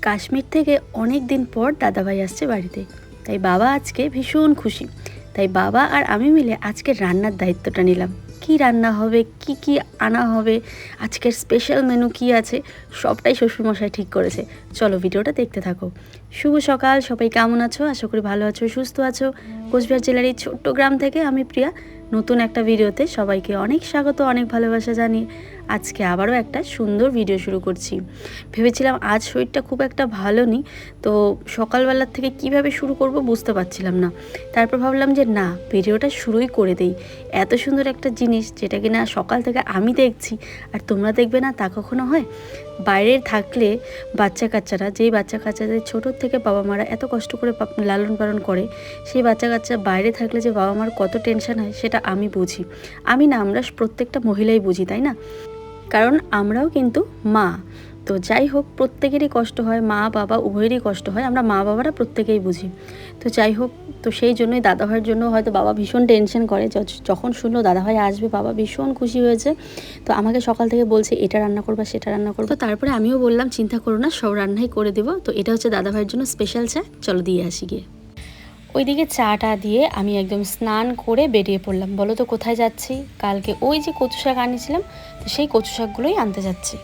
কাশ্মীর থেকে অনেক দিন পর দাদাভাই আসছে বাড়িতে, তাই বাবা আজকে ভীষণ খুশি। তাই বাবা আর আমি মিলে আজকে রান্নার দায়িত্বটা নিলাম। কি রান্না হবে, কি কি আনা হবে, আজকের স্পেশাল মেনু কি আছে, সবটাই শ্বশুরমশাই ঠিক করেছে। চলো ভিডিওটা দেখতে থাকো। শুভ সকাল, সবাই কেমন আছো? আশা করি ভালো আছো, সুস্থ আছো। কোচবিহার জেলার এই ছোট্ট গ্রাম থেকে আমি প্রিয়া নতুন একটা ভিডিওতে সবাইকে অনেক স্বাগত, অনেক ভালোবাসা জানিয়ে আজকে আবারও একটা সুন্দর ভিডিও শুরু করছি। ভেবেছিলাম আজ শরীরটা খুব একটা ভালো নেই, তো সকালবেলার থেকে কিভাবে শুরু করব বুঝতে পারছিলাম না। তারপর ভাবলাম যে না, ভিডিওটা শুরুই করে দেই। এত সুন্দর একটা জিনিস যেটা কিনা সকাল থেকে আমি দেখছি আর তোমরা দেখবে না, তা কখনো হয়? বাইরে থাকলে বাচ্চা কাচ্চারা, যেই বাচ্চা কাচ্চাদের ছোটোর থেকে বাবা মারা এত কষ্ট করে লালন পালন করে, সেই বাচ্চা কাচ্চা বাইরে থাকলে যে বাবা মার কত টেনশন হয় সেটা আমি বুঝি। আমি না, আমরা প্রত্যেকটা মহিলাই বুঝি, তাই না? কারণ আমরাও কিন্তু মা। তো যাই হোক, প্রত্যেকেরই কষ্ট হয়, মা বাবা উভয়েরই কষ্ট হয়, আমরা মা বাবারা প্রত্যেকেই বুঝি। তো যাই হোক, তো সেই জন্যই দাদাভাইয়ের জন্য হয়তো বাবা ভীষণ টেনশন করে। যখন শুনলো দাদাভাই আসবে বাবা ভীষণ খুশি হয়েছে। তো আমাকে সকাল থেকে বলছে এটা রান্না করবা, সেটা রান্না করবো। তারপরে আমিও বললাম চিন্তা করো না, সব রান্নাই করে দেবো। তো এটা হচ্ছে দাদাভাইয়ের জন্য স্পেশাল চা, চলো দিয়ে আসি গিয়ে। ওইদিকে চাটা দিয়ে আমি একদম স্নান করে বেরিয়ে পড়লাম। বলো তো কোথায় যাচ্ছি? কালকে ওই যে কচু শাক আনিয়েছিলাম, তো সেই কচু শাকগুলোই আনতে যাচ্ছি।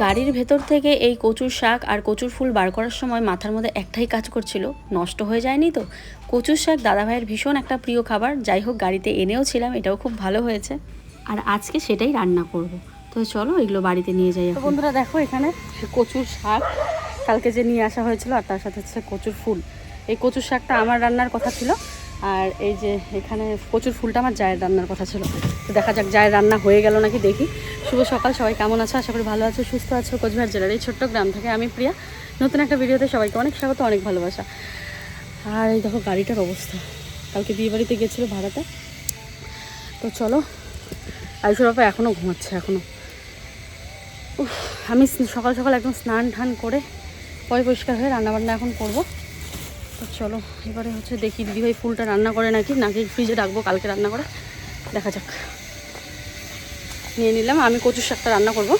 গাড়ির ভেতর থেকে এই কচুর শাক আর কচুর ফুল বার করার সময় মাথার মধ্যে একটাই কাজ করছিল, নষ্ট হয়ে যায়নি তো। কচুর শাক দাদাভাইয়ের ভীষণ একটা প্রিয় খাবার। যাই হোক, গাড়িতে এনেও ছিলাম, এটাও খুব ভালো হয়েছে। আর আজকে সেটাই রান্না করব। তো চলো এগুলো বাড়িতে নিয়ে যাই। বন্ধুরা দেখো, এখানে কচুর শাক কালকে যে নিয়ে আসা হয়েছিল, আর তার সাথে হচ্ছে কচুর ফুল। এই কচুর শাকটা আমার রান্নার কথা ছিল, আর এই যে এখানে কচুর ফুলটা আমার জায়ের রান্নার কথা ছিল। তো দেখা যাক জায়ের রান্না হয়ে গেল নাকি, দেখি। শুভ সকাল, সবাই কেমন আছো? আশা করি ভালো আছো, সুস্থ আছো। কোচবিহার জেলার এই ছোট্ট গ্রাম থেকে আমি প্রিয়া নতুন একটা ভিডিওতে সবাইকে অনেক স্বাগত, অনেক ভালোবাসা। আর এই দেখো গাড়িটার অবস্থা, কালকে বিয়ে বাড়িতে গেছিলো ভাড়াতে। তো চলো, আয়ুষের বাবা এখনও ঘুমাচ্ছে এখনও। আমি সকাল সকাল একদম স্নান টান করে পরিষ্কার হয়ে রান্নাবান্না এখন করবো। তো চলো এবারে হচ্ছে দেখি দিদিভাই ফুলটা রান্না করে নাকি ফ্রিজে রাখবো কালকে রান্না করে, দেখা যাক। নিয়ে নিলাম, আমি কচুর শাকটা রান্না করবো।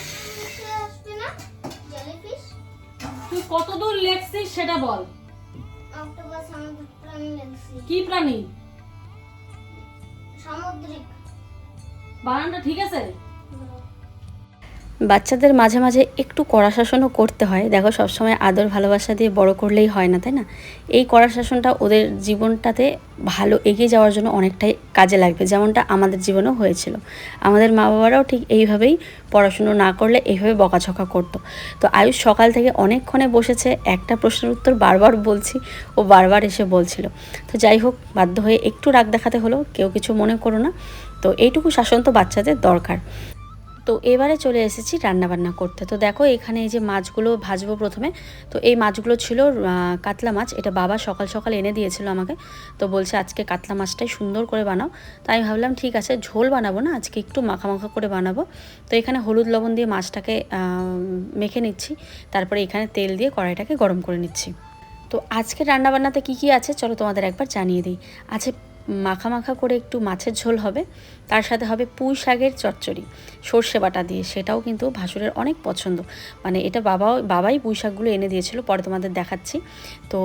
তুই কত দূর লেখছিস সেটা বল। কি প্রাণী? সামুদ্রিক। বানানটা ঠিক আছে? বাচ্চাদের মাঝে মাঝে একটু কড়া শাসনও করতে হয়। দেখো, সবসময় আদর ভালোবাসা দিয়ে বড় করলেই হয় না, তাই না? এই কড়া শাসনটা ওদের জীবনটাতে ভালো এগিয়ে যাওয়ার জন্য অনেকটাই কাজে লাগবে, যেমনটা আমাদের জীবনেও হয়েছিল। আমাদের মা বাবারাও ঠিক এইভাবেই পড়াশুনো না করলে এইভাবে বকাঝকা করতো। তো আয়ুষ সকাল থেকে অনেকক্ষণে বসেছে, একটা প্রশ্নের উত্তর বারবার বলছি, ও বারবার এসে বলছিল। তো যাই হোক, বাধ্য হয়ে একটু রাগ দেখাতে হলো, কেউ কিছু মনে করো না। তো এইটুকু শাসন তো বাচ্চাদের দরকার। তো এবারে চলে এসেছি রান্নাবান্না করতে। তো দেখো, এখানে এই যে মাছগুলো ভাজবো প্রথমে। তো এই মাছগুলো ছিল কাতলা মাছ, এটা বাবা সকাল সকাল এনে দিয়েছিল আমাকে। তো বলছে আজকে কাতলা মাছটাই সুন্দর করে বানাও। তাই আমি ভাবলাম ঠিক আছে, ঝোল বানাবো না, আজকে একটু মাখা মাখা করে বানাবো। তো এখানে হলুদ লবণ দিয়ে মাছটাকে মেখে নিচ্ছি, তারপরে এখানে তেল দিয়ে কড়াইটাকে গরম করে নিচ্ছি। তো আজকের রান্নাবান্নাতে কী কী আছে চলো তোমাদের একবার জানিয়ে দিই। আছে মাখা মাখা করে একটু মাছের ঝোল হবে, তার সাথে হবে পুঁই শাকের চচ্চড়ি সর্ষে বাটা দিয়ে, সেটাও কিন্তু ভাসুরের অনেক পছন্দ। মানে এটা বাবাই পুঁই শাকগুলো এনে দিয়েছিল, পরে তোমাদের দেখাচ্ছি। তো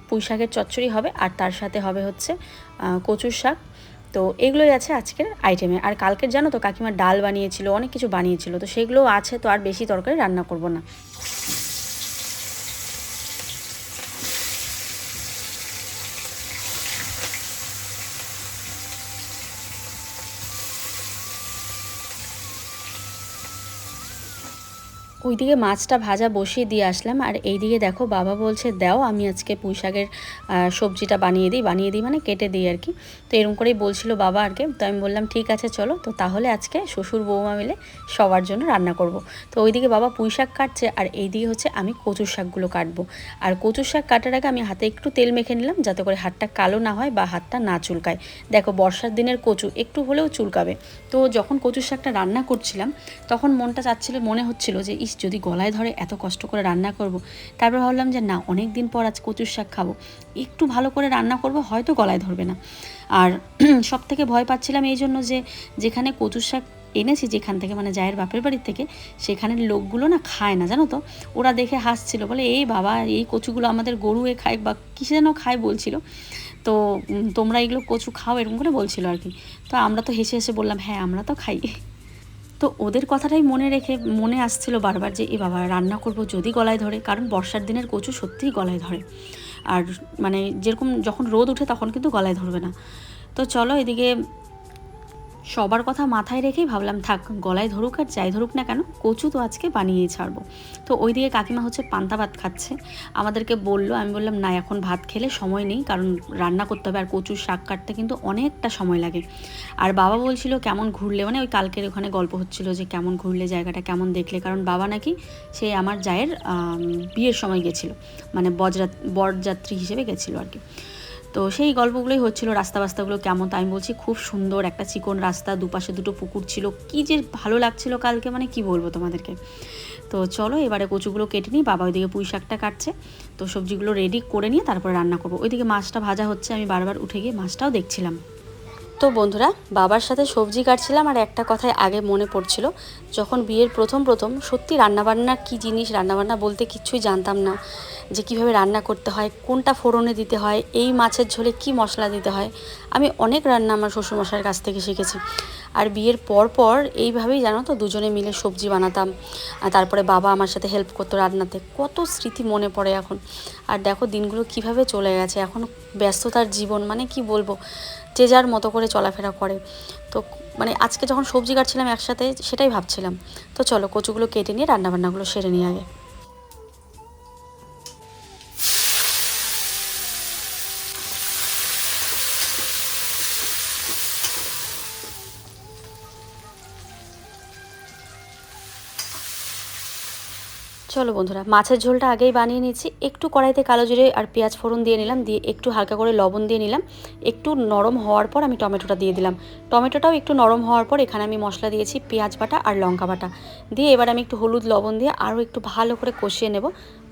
পুঁই শাকের চচ্চড়ি হবে, আর তার সাথে হবে হচ্ছে কচুর শাক। তো এগুলোই আছে আজকের আইটেমে। আর কালকের জানো তো কাকিমা ডাল বানিয়েছিল, অনেক কিছু বানিয়েছিল, তো সেগুলোও আছে। তো আর বেশি তরকারি রান্না করব না। ওইদিকে মাছটা ভাজা বসিয়ে দিয়ে আসলাম, আর এইদিকে দেখো বাবা বলছে দাও আমি আজকে পুঁই শাকের সবজিটা বানিয়ে দিই মানে কেটে দিই আর কি। তো এরকম করেই বলছিল বাবা আর কি। তো আমি বললাম ঠিক আছে চলো, তো তাহলে আজকে শ্বশুর বৌমা মিলে সবার জন্য রান্না করব। তো ওইদিকে বাবা পুঁই শাক কাটছে, আর এইদিকে হচ্ছে আমি কচুর শাকগুলো কাটবো। আর কচুর শাক কাটার আগে আমি হাতে একটু তেল মেখে নিলাম, যাতে করে হাতটা কালো না হয় বা হাতটা না চুলকায়। দেখো, বর্ষার দিনের কচু একটু হলেও চুলকাবে। তো যখন কচুর শাকটা রান্না করছিলাম, তখন মনে হচ্ছিল যে ইস, যদি গলায় ধরে এত কষ্ট করে রান্না করব। তারপর ভাবলাম যে না, অনেক দিন পর আজ কচুর শাক খাবো, একটু ভালো করে রান্না করব, হয়তো গলায় ধরবে না। আর সব থেকে ভয় পাচ্ছিলাম এই জন্য যে যেখানে কচুর শাক এনেছি যেখান থেকে, মানে জায়ের বাপের বাড়ির থেকে, সেখানের লোকগুলো না খায় না, জানো তো। ওরা দেখে হাসছিল, বলে এই বাবা, এই কচুগুলো আমাদের গরুয়ে খায় বা কিসে যেন খায় বলছিল। তো তোমরা এগুলো কচু খাও, এরকম করে বলছিল আর কি। তো আমরা তো হেসে হেসে বললাম হ্যাঁ আমরা তো খাই। তো ওদের কথাটাই মনে রেখে মনে আসছিল বারবার যে এ বাবা রান্না করব যদি গলায় ধরে, কারণ বর্ষার দিনের কচু সত্যিই গলায় ধরে। আর মানে যেরকম যখন রোদ উঠে তখন কিন্তু গলায় ধরবে না। তো চলো, এদিকে সবার কথা মাথায় রেখেই ভাবলাম থাক, গলায় ধরুক আর যাই ধরুক না কেন, কচু তো আজকে বানিয়েই ছাড়বো। তো ওইদিকে কাকিমা হচ্ছে পান্তা ভাত খাচ্ছে, আমাদেরকে বললো। আমি বললাম না, এখন ভাত খেলে সময় নেই, কারণ রান্না করতে হবে, আর কচুর শাক কাটতে কিন্তু অনেকটা সময় লাগে। আর বাবা বলছিল কেমন ঘুরলে, মানে ওই কালকের ওখানে গল্প হচ্ছিল যে কেমন ঘুরলে, জায়গাটা কেমন দেখলে, কারণ বাবা নাকি সে আমার জায়ের বিয়ের সময় গেছিলো, মানে বরযাত্রী হিসেবে গেছিলো আর কি। তো সেই গল্পগুলোই হচ্ছিল, রাস্তাগুলো কেমন। তো আমি বলছি খুব সুন্দর একটা চিকন রাস্তা, দুপাশে দুটো পুকুর ছিল, কি যে ভালো লাগছিল কালকে, মানে কি বলবো তোমাদেরকে। তো চলো এবারে কচুগুলো কেটে নিই, বাবা ওইদিকে পুঁই শাকটা কাটছে। তো সবজিগুলো রেডি করে নিয়ে তারপরে রান্না করবো। ওইদিকে মাছটা ভাজা হচ্ছে, আমি বারবার উঠে গিয়ে মাছটাও দেখছিলাম। তো বন্ধুরা, বাবার সাথে সবজি কাটছিলাম, আর একটা কথাই আগে মনে পড়ছিল, যখন বিয়ের প্রথম সত্যি রান্নাবান্না কী জিনিস, রান্নাবান্না বলতে কিচ্ছুই জানতাম না, যে কীভাবে রান্না করতে হয়, কোনটা ফোড়নে দিতে হয়, এই মাছের ঝোলে কি মশলা দিতে হয়। আমি অনেক রান্না আমার শ্বশুরমশাইয়ের কাছ থেকে শিখেছি। আর বিয়ের পর এইভাবেই জানো তো দুজনে মিলে সবজি বানাতাম, আর তারপরে বাবা আমার সাথে হেল্প করতো রান্নাতে। কত স্মৃতি মনে পড়ে এখন। আর দেখো দিনগুলো কিভাবে চলে গেছে, এখন ব্যস্ততার জীবন, মানে কি বলবো, যে যার মতো করে চলাফেরা করে। তো মানে আজকে যখন সবজি কাটছিলাম একসাথে, সেটাই ভাবছিলাম। তো চলো কচুগুলো কেটে নিয়ে রান্নাবান্নাগুলো সেরে নিই আগে। চলো বন্ধুরা, মাছের ঝোলটা আগেই বানিয়ে নিচ্ছি। একটু কড়াইতে কালো জিরে আর পেঁয়াজ ফোড়ন দিয়ে নিলাম, দিয়ে একটু হালকা করে লবণ দিয়ে নিলাম। একটু নরম হওয়ার পর আমি টমেটোটা দিয়ে দিলাম। টমেটোটাও একটু নরম হওয়ার পর এখানে আমি মশলা দিয়েছি পেঁয়াজ বাটা আর লঙ্কা বাটা দিয়ে, এবার আমি একটু হলুদ লবণ দিয়ে আরও একটু ভালো করে কষিয়ে নেব।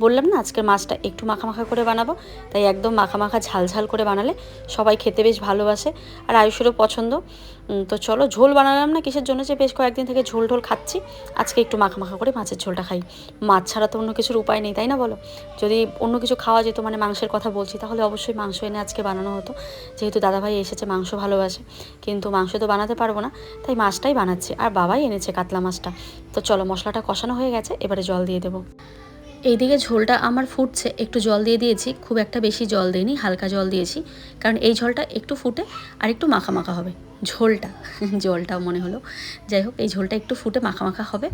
বললাম না আজকের মাছটা একটু মাখা মাখা করে বানাবো, তাই একদম মাখা মাখা ঝাল ঝাল করে বানালে সবাই খেতে বেশ ভালোবাসে, আর আয়ুষেরও পছন্দ। তো চলো, ঝোল বানালাম না কিসের জন্য, যে বেশ কয়েকদিন থেকে ঝোল ঢোল খাচ্ছি, আজকে একটু মাখা মাখা করে মাছের ঝোলটা খাই। মাছ ছাড়া তো অন্য কিছুর উপায় নেই, তাই না বলো। যদি অন্য কিছু খাওয়া যেত, মানে মাংসের কথা বলছি, তাহলে অবশ্যই মাংস এনে আজকে বানানো হতো, যেহেতু দাদাভাই এসেছে মাংস ভালোবাসে। কিন্তু মাংস তো বানাতে পারবো না, তাই মাছটাই বানাচ্ছি, আর বাবাই এনেছে কাতলা মাছটা। তো চলো, মশলাটা কষানো হয়ে গেছে, এবারে জল দিয়ে দেবো। এইদিকে ঝোলটা আমার ফুটছে, একটু জল দিয়ে দিয়েছি, খুব একটা বেশি জল দিইনি, হালকা জল দিয়েছি, কারণ এই ঝোলটা একটু ফুটে আর একটু মাখা মাখা হবে ঝোলটা। জলটাও মনে হলো, যাই হোক, এই ঝোলটা একটু ফুটে মাখা মাখা হবে,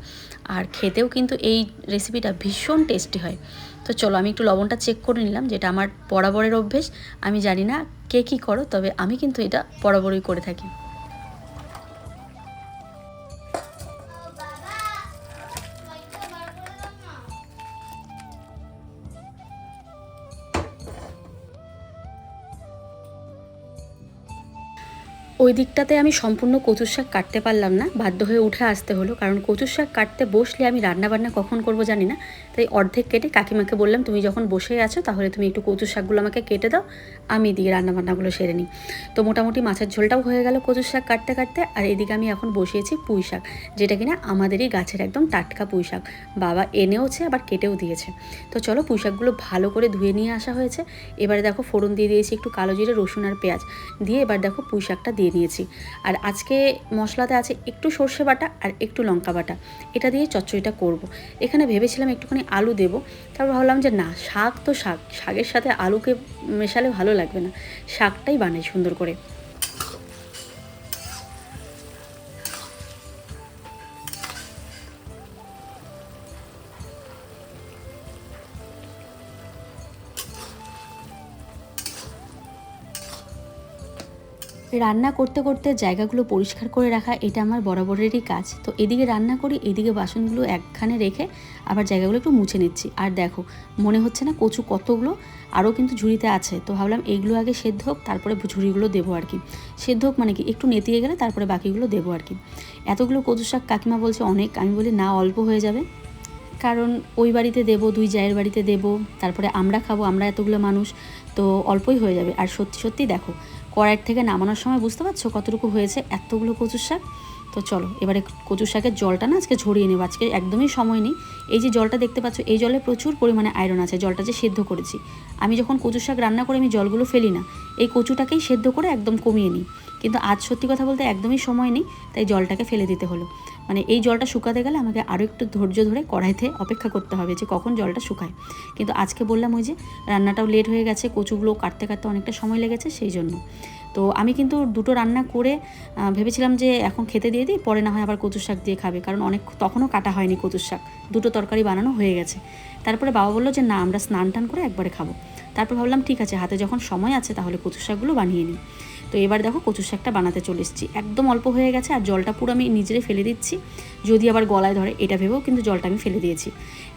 আর খেতেও কিন্তু এই রেসিপিটা ভীষণ টেস্টি হয়। তো চলো, আমি একটু লবণটা চেক করে নিলাম, যেটা আমার বরাবরের অভ্যেস। আমি জানি না কে কী করো, তবে আমি কিন্তু এটা বরাবরই করে থাকি। ওই দিকটাতে আমি সম্পূর্ণ কচুর শাক কাটতে পারলাম না, বাধ্য হয়ে উঠে আসতে হলো, কারণ কচুর শাক কাটতে বসলে আমি রান্নাবান্না কখন করব জানি না। তাই অর্ধেক কেটে কাকিমাকে বললাম, তুমি যখন বসে আছো তাহলে তুমি একটু কচুর শাকগুলো আমাকে কেটে দাও, আমি দিয়ে রান্নাবান্নাগুলো সেরে নিই। তো মোটামুটি মাছের ঝোলটাও হয়ে গেল কচুর শাক কাটতে কাটতে। আর এদিকে আমি এখন বসিয়েছি পুঁই শাক, যেটা কিনা আমাদেরই গাছের একদম টাটকা পুঁই শাক, বাবা এনেওছে আবার কেটেও দিয়েছে। তো চলো, পুঁই শাকগুলো ভালো করে ধুয়ে নিয়ে আসা হয়েছে। এবারে দেখো ফোড়ন দিয়ে দিয়েছি একটু কালো জিরে, রসুন আর পেঁয়াজ দিয়ে, এবার দেখো পুঁই শাকটা দিয়ে নিয়েছি। আর আজকে মশলাতে আছে একটু সর্ষে বাটা আর একটু লঙ্কা বাটা, এটা দিয়ে চচ্চড়িটা করব। এখানে ভেবেছিলাম একটুখানি আলু দেব, তারপর ভাবলাম যে না, শাক তো শাক, শাকের সাথে আলুকে মেশালে ভালো লাগবে না, শাকটাই বানাই সুন্দর করে। রান্না করতে করতে জায়গাগুলো পরিষ্কার করে রাখা এটা আমার বরাবরেরই কাজ। তো এদিকে রান্না করি, এদিকে বাসনগুলো একখানে রেখে আবার জায়গাগুলো একটু মুছে নিচ্ছি। আর দেখো, মনে হচ্ছে না কচু কতগুলো আরও কিন্তু ঝুড়িতে আছে, তো ভাবলাম এইগুলো আগে সেদ্ধ হোক, তারপরে ঝুড়িগুলো দেবো আর কি। সেদ্ধ হোক মানে কি, একটু নেতিয়ে গেলে তারপরে বাকিগুলো দেবো আর কি। এতগুলো কচু শাক কাকিমা বলছে অনেক, আমি বলি না, অল্প হয়ে যাবে। কারণ ওই বাড়িতে দেবো, দুই জায়ের বাড়িতে দেবো, তারপরে আমরা খাবো, আমরা এতগুলো মানুষ, তো অল্পই হয়ে যাবে। আর সত্যি সত্যি দেখো কড়াইয়ের থেকে নামানোর সময় বুঝতে পারছো কতটুকু হয়েছে, এতগুলো কচুর শাক। তো চলো এবারে কচুর শাকের জলটা না আজকে ঝরিয়ে নেবো, আজকে একদমই সময় নেই। এই যে জলটা দেখতে পাচ্ছ, এই জলে প্রচুর পরিমাণে আয়রন আছে, জলটা যে সেদ্ধ করেছি। আমি যখন কচুর শাক রান্না করে আমি জলগুলো ফেলি না, এই কচুটাকেই সেদ্ধ করে একদম কমিয়ে নিই। কিন্তু আজ সত্যি কথা বলতে একদমই সময় নেই, তাই জলটাকে ফেলে দিতে হলো। মানে এই জলটা শুকাতে গেলে আমাকে আরও একটু ধৈর্য ধরে কড়াইতে অপেক্ষা করতে হবে যে কখন জলটা শুকায়। কিন্তু আজকে বললাম ওই যে রান্নাটাও লেট হয়ে গেছে, কচুগুলো কাটতে কাটতে অনেকটা সময় লেগেছে, সেই জন্য। তো আমি কিন্তু দুটো রান্না করে ভেবেছিলাম যে এখন খেতে দিয়ে দিই, পরে না হয় আবার কচুর শাক দিয়ে খাবে, কারণ তখনও কাটা হয়নি কচুর শাক, দুটো তরকারি বানানো হয়ে গেছে। তারপরে বাবা বললো যে না, আমরা স্নান টান করে একবারে খাবো। তারপর ভাবলাম ঠিক আছে, হাতে যখন সময় আছে তাহলে কচুর শাকগুলো বানিয়ে নিই। তো এবার দেখো কচুর শাকটা বানাতে চলে এসেছি, একদম অল্প হয়ে গেছে, আর জলটা পুরো আমি নিজেরে ফেলে দিচ্ছি, যদি আবার গলায় ধরে এটা ভেবেও কিন্তু জলটা আমি ফেলে দিয়েছি।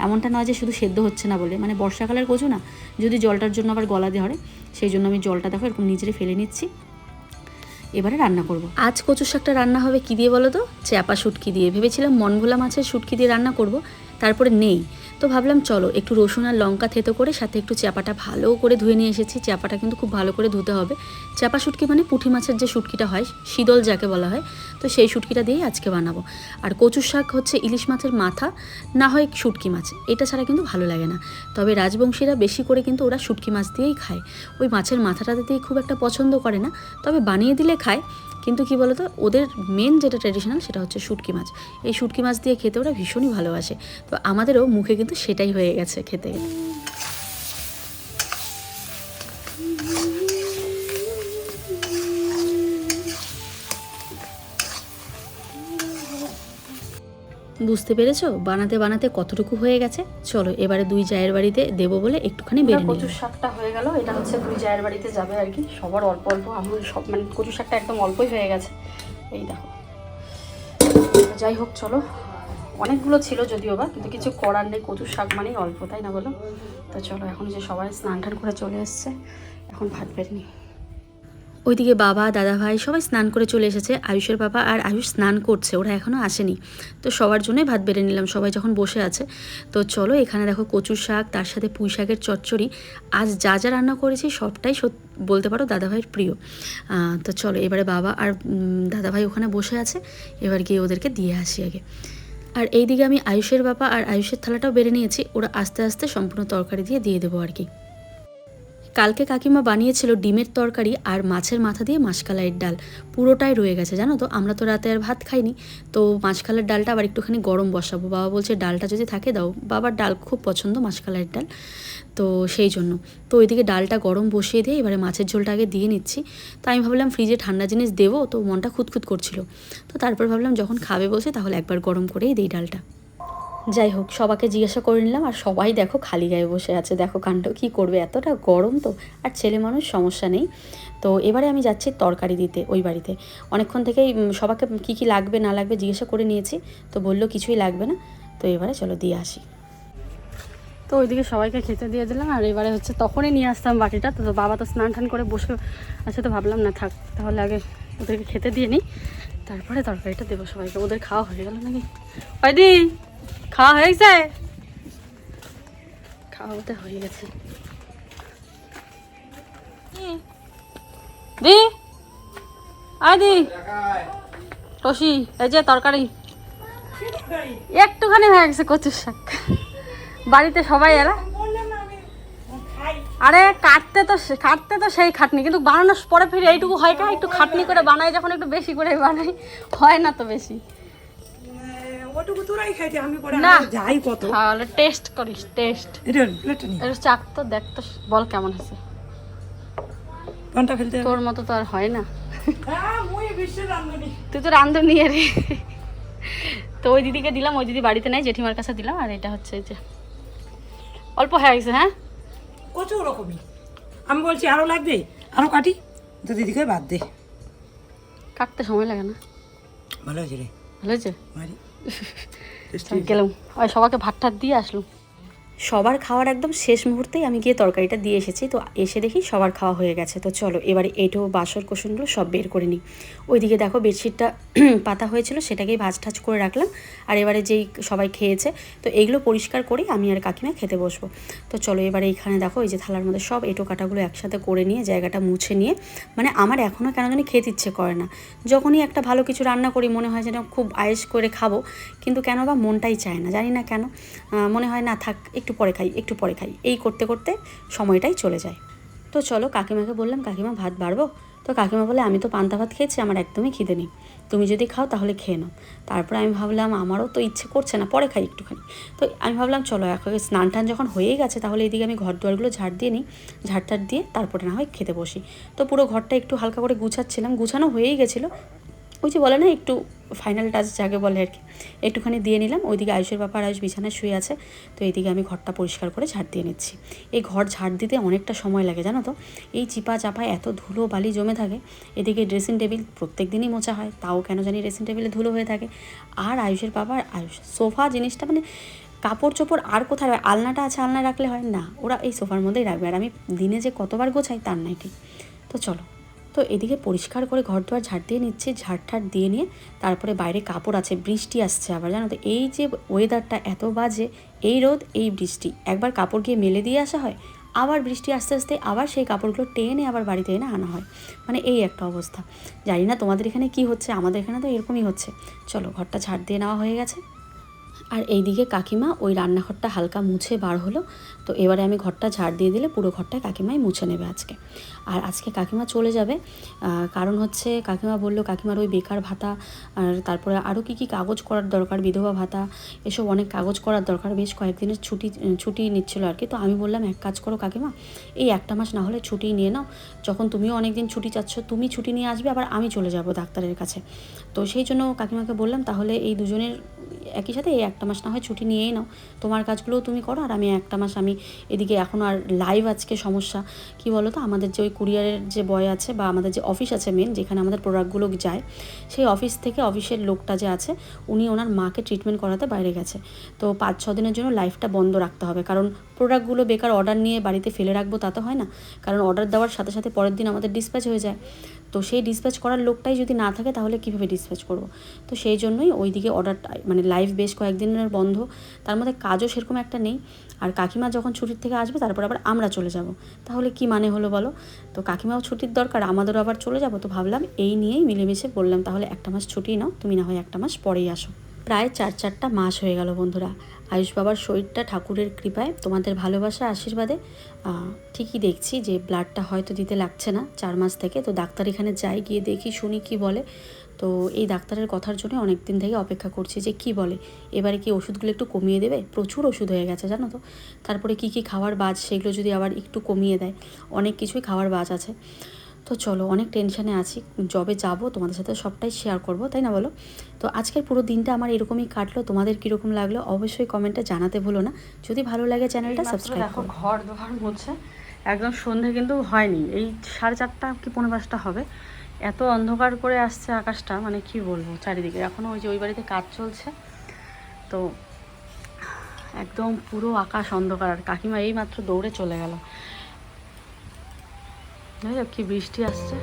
এমনটা নয় যে শুধু সেদ্ধ হচ্ছে না বলে, মানে বর্ষাকালের কচু না, যদি জলটার জন্য আবার গলা ধরে, সেই জন্য আমি জলটা দেখো এরকম নিজেরে ফেলে নিচ্ছি। এবারে রান্না করব। আজ কচুর শাকটা রান্না হবে কী দিয়ে বলো তো? চ্যাপা শুটকি দিয়ে। ভেবেছিলাম মনভোলা মাছের শুটকি দিয়ে রান্না করব, তারপরে নেই, তো ভাবলাম চলো একটু রসুন আর লঙ্কা থেতো করে সাথে একটু চ্যাপাটা ভালো করে ধুয়ে নিয়ে এসেছি। চ্যাপাটা কিন্তু খুব ভালো করে ধুতে হবে। চ্যাপা শুটকি মানে পুঁটি মাছের যে শুটকিটা হয়, শীতল যাকে বলা হয়, তো সেই শুটকিটা দিয়েই আজকে বানাবো। আর কচুর শাক হচ্ছে ইলিশ মাছের মাথা, না হয় শুটকি মাছ, এটা ছাড়া কিন্তু ভালো লাগে না। তবে রাজবংশীরা বেশি করে কিন্তু ওরা শুটকি মাছ দিয়েই খায়, ওই মাছের মাথাটাতে দিয়ে খুব একটা পছন্দ করে না, তবে বানিয়ে দিলে খায়। কিন্তু কি বলতো, ওদের মেন যেটা ট্র্যাডিশনাল সেটা হচ্ছে শুটকি মাছ। এই শুটকি মাছ দিয়ে খেতে ওরা ভীষণই ভালোবাসে, তো আমাদেরও মুখে কিন্তু সেটাই হয়ে গেছে খেতে। বুঝতে পেরেছো বানাতে বানাতে কতটুকু হয়ে গেছে। চলো এবারে দুই জায়ের বাড়িতে দেবো বলে একটুখানি বেড়ে নিই। কচুর শাকটা হয়ে গেল, এটা হচ্ছে দুই জায়ের বাড়িতে যাবে আর কি, সবার অল্প অল্প, আমার সব মানে কচুর শাকটা একদম অল্পই হয়ে গেছে, এই দেখো। যাই হোক চলো, অনেকগুলো ছিল যদিও বা, কিন্তু কিছু করার নেই, কচুর শাক মানেই অল্প, তাই না বলো? তো চলো এখন যে সবাই স্নান টান করে চলে এসছে, এখন ভাত বেড়ে নিই। ওইদিকে বাবা দাদা ভাই সবাই স্নান করে চলে এসেছে, আয়ুষের বাবা আর আয়ুষ স্নান করছে, ওরা এখনও আসেনি। তো সবার জন্যই ভাত বেড়ে নিলাম, সবাই যখন বসে আছে। তো চলো এখানে দেখো কচুর শাক, তার সাথে পুঁই শাকের চচ্চড়ি। আজ যা যা রান্না করেছি সবটাই বলতে পারো দাদাভাইয়ের প্রিয়। তো চলো এবারে বাবা আর দাদাভাই ওখানে বসে আছে, এবার গিয়ে ওদেরকে দিয়ে আসি আগে। আর এইদিকে আমি আয়ুষের বাবা আর আয়ুষের থালাটাও বেড়ে নিয়েছি, ওরা আস্তে আস্তে সম্পূর্ণ তরকারি দিয়ে দেবো আর কি। কালকে কাকিমা বানিয়েছিল ডিমের তরকারি আর মাছের মাথা দিয়ে মাসকালাইয়ের ডাল, পুরোটাই রয়ে গেছে জানো তো। আমরা তো রাতে আর ভাত খাইনি, তো মাসকালের ডালটা আবার একটুখানি গরম বসাবো। বাবা বলছে ডালটা যদি থাকে দাও, বাবার ডাল খুব পছন্দ মাসকালাইয়ের ডাল, তো সেই জন্য। তো ওইদিকে ডালটা গরম বসিয়ে দিয়ে এবারে মাছের ঝোলটা আগে দিয়ে নিচ্ছি। তো আমি ভাবলাম ফ্রিজে ঠান্ডা জিনিস দেবো, তো মনটা খুঁতখুত করছিল, তো তারপর ভাবলাম যখন খাবে বলছে তাহলে একবার গরম করেই দিই ডালটা। যাই হোক সবাইকে জিজ্ঞাসা করে নিলাম, আর সবাই দেখো খালি গায়ে বসে আছে, দেখো কাণ্ড, কী করবে, এতটা গরম তো। আর ছেলে মানুষ সমস্যা নেই। তো এবারে আমি যাচ্ছি তরকারি দিতে ওই বাড়িতে। অনেকক্ষণ থেকেই সবাইকে কী কী লাগবে না লাগবে জিজ্ঞাসা করে নিয়েছি, তো বললো কিছুই লাগবে না। তো এবারে চলো দিয়ে আসি। তো ওইদিকে সবাইকে খেতে দিয়ে দিলাম, আর এবারে হচ্ছে তখনই নিয়ে আসতাম বাটিটা, তো বাবা তো স্নান টান করে বসে আছে, তো ভাবলাম না থাক তাহলে আগে ওদেরকে খেতে দিয়ে নিই, তারপরে তরকারিটা দেবো সবাইকে। ওদের খাওয়া হয়ে গেল নাকি? ওইদি খাওয়া হয়ে গেছে? খাওয়া হতে হয়ে গেছে। দি আদি টসি, এই যে তরকারি একটুখানি হয়ে গেছে কচুর শাক, বাড়িতে সবাই এরা। আরে কাটতে তো সেই খাটনি, কিন্তু বানানোর পরে ফিরে এইটুকু হয় না, একটু খাটনি করে বানাই যখন একটু বেশি করে বানাই, হয় না তো বেশি। না যাই কত তাহলে টেস্ট করিস, টেস্ট এটা চাক তো, দেখ তো বল কেমন আছে। তোর মতো তো আর হয় না, তুই তো রাঁধুনি রে। তো ওই দিদিকে দিলাম, ওই দিদি বাড়িতে নাই, জেঠিমার কাছে দিলাম। আর এটা হচ্ছে যে অল্প হয়ে গেছে। হ্যাঁ কচু ওরকমই, আমি বলছি আরো লাগবে, আরো কাটি, তো দিদিকে বাদ দে, কাটতে সময় লাগে না। ভালো হয়েছে রে, ভালো হয়েছে। গেলাম ওই সবাইকে ভাত টাত দিয়ে আসলাম, সবার খাওয়ার একদম শেষ মুহূর্তেই আমি গিয়ে তরকারিটা দিয়ে এসেছি। তো এসে দেখি সবার খাওয়া হয়ে গেছে। তো চলো এবারে এইটো বাসর কোসনগুলো সব বের করে নিই। ওইদিকে দেখো বেডশিটটা পাতা হয়েছিল, সেটাকেই ভাজ টাজ করে রাখলাম। আর এবারে যেই সবাই খেয়েছে, তো এইগুলো পরিষ্কার করেই আমি আর কাকিমা খেতে বসবো। তো চলো এবারে এইখানে দেখো এই যে থালার মধ্যে সব এঁটো কাটাগুলো একসাথে করে নিয়ে জায়গাটা মুছে নিয়ে, মানে আমার এখনও কেন জানি খেতে ইচ্ছে করে না। যখনই একটা ভালো কিছু রান্না করি মনে হয় যেন খুব আয়েশ করে খাবো, কিন্তু কেন বা মনটাই চায় না, জানি না কেন। মনে হয় না থাক একটু পরে খাই, একটু পরে খাই, এই করতে করতে সময়টাই চলে যায়। তো চলো কাকিমাকে বললাম, কাকিমা ভাত বাড়বো? তো কাকিমা বলে, আমি তো পান্তা ভাত খেয়েছি, আমার একদমই খিদে নেই, তুমি যদি খাও তাহলে খেয়ে নাও। তারপরে আমি ভাবলাম আমারও তো ইচ্ছে করছে না, পরে খাই একটুখানি। তো আমি ভাবলাম চলো এখন স্নান টান যখন হয়েই গেছে, তাহলে এদিকে আমি ঘর দুয়ারগুলো ঝাড় দিয়ে নিই, ঝাড় টাড় দিয়ে তারপরে না হয় খেতে বসি। তো পুরো ঘরটা একটু হালকা করে গুছাচ্ছিলাম, গুছানো হয়েই গেছিলো। ওই যে বলে না একটু ফাইনাল টাচ যাকে বলে আর কি, একটুখানি দিয়ে নিলাম। ওইদিকে আয়ুষের বাবা আর আয়ুষ বিছানায় শুয়ে আছে। তো এইদিকে আমি ঘরটা পরিষ্কার করে ঝাড় দিয়ে নিচ্ছি। এই ঘর ঝাড় দিতে অনেকটা সময় লাগে জানো তো, এই চিপা চাপায় এত ধুলো বালি জমে থাকে। এদিকে ড্রেসিং টেবিল প্রত্যেক দিনই মোছা হয়, তাও কেন জানি ড্রেসিং টেবিলে ধুলো হয়ে থাকে। আর আয়ুষের বাবা আর আয়ুষ সোফা জিনিসটা, মানে কাপড় চোপড় আর কোথায়, আলনাটা আছে আলনায় রাখলে হয় না, ওরা এই সোফার মধ্যেই রাখবে। আর আমি দিনে যে কতবার গোছাই তার নাই ঠিক। তো চলো, তো এদিকে পরিষ্কার করে ঘর দুয়ার ঝাড় দিয়ে নিচ্ছি। ঝাড় ঠাড় দিয়ে নিয়ে তারপরে বাইরে কাপড় আছে, বৃষ্টি আসছে আবার জানো তো, এই যে ওয়েদারটা এত বাজে, এই রোদ এই বৃষ্টি, একবার কাপড় গিয়ে মেলে দিয়ে আসা হয়, আবার বৃষ্টি আস্তে আস্তে আবার সেই কাপড়গুলো টেনে আবার বাড়িতে এনে আনা হয়, মানে এই একটা অবস্থা। জানি না তোমাদের এখানে কি হচ্ছে, আমাদের এখানে তো এরকমই হচ্ছে। চলো ঘরটা ঝাড় দিয়ে নেওয়া হয়ে গেছে। আর এইদিকে কাকিমা ওই রান্নাঘরটা হালকা মুছে বার হলো। তো এবারে আমি ঘরটা ঝাড় দিয়ে দিলে পুরো ঘরটাই কাকিমাই মুছে নেবে আজকে। আর আজকে কাকিমা চলে যাবে, কারণ হচ্ছে কাকিমা বললো কাকিমার ওই বেকার ভাতা, আর তারপরে আরও কী কী কাগজ করার দরকার, বিধবা ভাতা, এসব অনেক কাগজ করার দরকার, বেশ কয়েকদিনের ছুটি নিচ্ছিল আর কি। তো আমি বললাম এক কাজ করো কাকিমা, এই একটা মাস না হলে ছুটি নিয়ে নাও, যখন তুমিও অনেক দিন ছুটি চাচ্ছ, তুমি ছুটি নিয়ে আসবে, আবার আমি চলে যাব ডাক্তারের কাছে। তো সেই জন্য কাকিমাকে বললাম তাহলে এই দুজনের একই সাথে এই একটা মাস না হয় ছুটি নিয়েই নাও, তোমার কাজগুলোও তুমি করো, আর আমি একটা মাস আমি এদিকে এখনও আর লাইভ আজকে সমস্যা কি বলো তো, আমাদের যে ওই কুরিয়ারের যে বয় আছে বা আমাদের যে অফিস আছে মেন, যেখানে আমাদের প্রোডাক্টগুলো যায়, সেই অফিস থেকে অফিসের লোকটা যে আছে উনি ওনার মাকে ট্রিটমেন্ট করাতে বাইরে গেছে। তো 5-6 দিনের জন্য লাইফটা বন্ধ রাখতে হবে, কারণ প্রোডাক্টগুলো বেকার অর্ডার নিয়ে বাড়িতে ফেলে রাখবো তা তো হয় না, কারণ অর্ডার দেওয়ার সাথে সাথে পরের দিন আমাদের ডিসপ্যাচ হয়ে যায়। তো সেই ডিসপ্যাচ করার লোকটাই যদি না থাকে তাহলে কীভাবে ডিসপ্যাচ করব। তো সেই জন্যই ওইদিকে অর্ডারটা মানে লাইভ বেশ কয়েকদিনের বন্ধ, তার মধ্যে কাজও সেরকম একটা নেই। আর কাকিমা যখন ছুটির থেকে আসবে তারপর আবার আমরা চলে যাব, তাহলে কি মানে হলো বলো। তো কাকিমাও ছুটির দরকার, আমাদেরও আবার চলে যাব। তো ভাবলাম এই নিয়েই মিলেমিশে বললাম তাহলে একটা মাস ছুটি নাও, তুমি না হয় একটা মাস পরেই আসো। প্রায় 4-4টা মাস হয়ে গেল বন্ধুরা। আয়ুষ বাবার শরীরটা ঠাকুরের কৃপায়, তোমাদের ভালোবাসা আশীর্বাদে ঠিকই দেখছি যে ব্লাডটা হয়তো দিতে লাগছে না 4 মাস থেকে। তো ডাক্তার এখানে যাই, গিয়ে দেখি শুনি কি বলে। তো এই ডাক্তারের কথার জন্য অনেক দিন থেকে অপেক্ষা করছি যে কি বলে, এবারে কি ওষুধগুলো একটু কমিয়ে দেবে, প্রচুর ওষুধ হয়ে গেছে জানো তো। তারপরে কি কি খাওয়ার বাজ, সেগুলো যদি আবার একটু কমিয়ে দেয়, অনেক কিছুই খাওয়ার বাজ আছে। তো চলো অনেক টেনশানে আছি, জবে যাব তোমাদের সাথে সবটাই শেয়ার করব, তাই না বলো। তো আজকের পুরো দিনটা আমার এরকমই কাটলো, তোমাদের কীরকম লাগলো অবশ্যই কমেন্টে জানাতে ভুলো না। যদি ভালো লাগে চ্যানেলটা সাবস্ক্রাইব করো। ঘর দোয়ার মুছে একদম সন্ধে কিন্তু হয়নি, এই 4:30 কি 4:45 হবে, এত অন্ধকার করে আসছে আকাশটা, মানে কি বলবো চারিদিকে। এখনও ওই যে ওই বাড়িতে কাজ চলছে, তো একদম পুরো আকাশ অন্ধকার। আর কাকিমা এই মাত্র দৌড়ে চলে গেল, কি বৃষ্টি আসছে।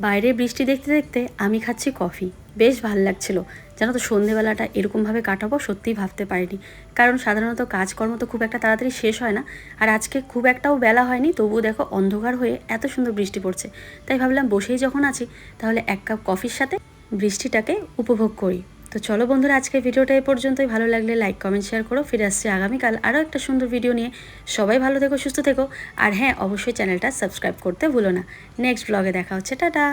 বাইরে বৃষ্টি দেখতে দেখতে আমি খাচ্ছি কফি, বেশ ভালো লাগছিল জানো তো। সন্ধেবেলাটা এরকমভাবে কাটাবো সত্যিই ভাবতে পারিনি, কারণ সাধারণত কাজকর্ম তো খুব একটা তাড়াতাড়ি শেষ হয় না। আর আজকে খুব একটাও বেলা হয়নি, তবুও দেখো অন্ধকার হয়ে এত সুন্দর বৃষ্টি পড়ছে। তাই ভাবলাম বসেই যখন আছি তাহলে 1 কাপ কফির সাথে বৃষ্টিটাকে উপভোগ করি। তো চলো বন্ধুরা, আজকের ভিডিওটা এই পর্যন্তই। ভালো লাগলে লাইক কমেন্ট শেয়ার করো। ফিরে আসছি আগামীকাল আরও একটা সুন্দর ভিডিও নিয়ে। সবাই ভালো থেকো, সুস্থ থেকো, আর হ্যাঁ, অবশ্যই চ্যানেলটা সাবস্ক্রাইব করতে ভুলো না। নেক্সট ব্লগে দেখা হচ্ছে। টাটা।